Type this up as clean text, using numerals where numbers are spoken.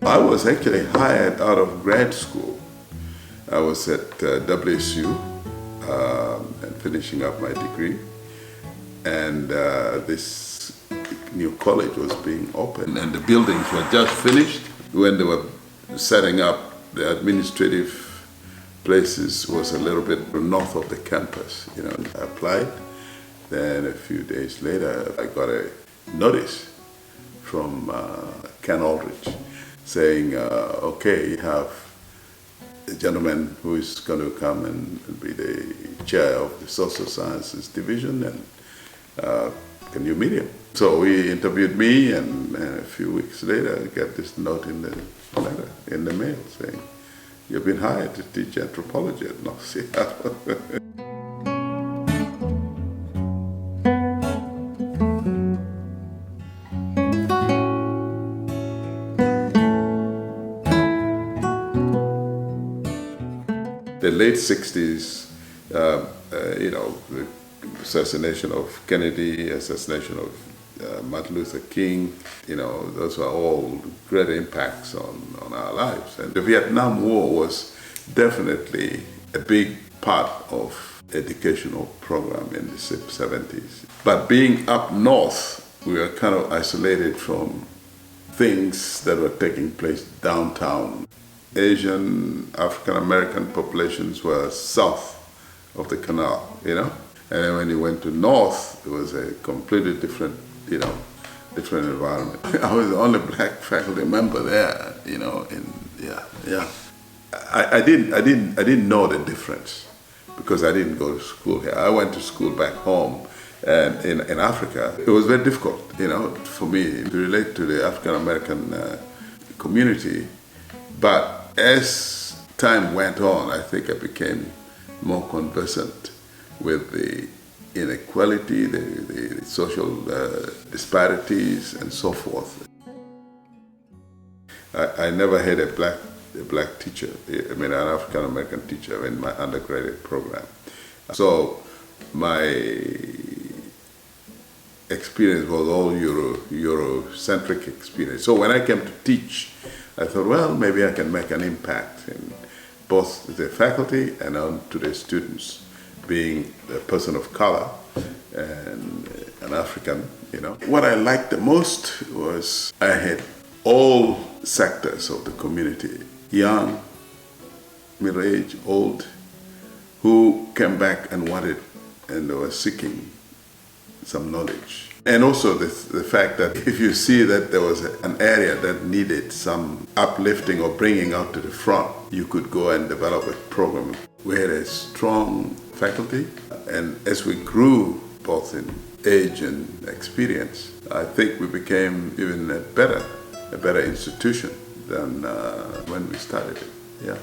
I was actually hired out of grad school. I was at WSU and finishing up my degree, and this new college was being opened, and the buildings were just finished. When they were setting up, the administrative places was a little bit north of the campus. I applied. Then a few days later, I got a notice from Ken Aldrich saying, okay, you have a gentleman who is going to come and be the chair of the social sciences division, and can you meet him? So he interviewed me, and a few weeks later, I got this note in the mail saying, you've been hired to teach anthropology at North Seattle. The late 60s, the assassination of Kennedy, assassination of Martin Luther King, those were all great impacts on our lives. And the Vietnam War was definitely a big part of educational program in the 70s. But being up north, we were kind of isolated from things that were taking place downtown. Asian, African American populations were south of the canal, And then when you went to north, it was a completely different environment. I was the only black faculty member there, I didn't know the difference because I didn't go to school here. I went to school back home, and in Africa. It was very difficult, for me to relate to the African American community. But as time went on, I think I became more conversant with the inequality, the social disparities, and so forth. I never had a black teacher, an African American teacher in my undergraduate program. So my experience was all Eurocentric experience. So when I came to teach, I thought, well, maybe I can make an impact in both the faculty and on to the students, being a person of color and an African, What I liked the most was I had all sectors of the community, young, middle-aged, old, who came back and they were seeking some knowledge. And also the fact that if you see that there was an area that needed some uplifting or bringing out to the front, you could go and develop a program. We had a strong faculty, and as we grew both in age and experience, I think we became even a better institution than when we started it. Yeah.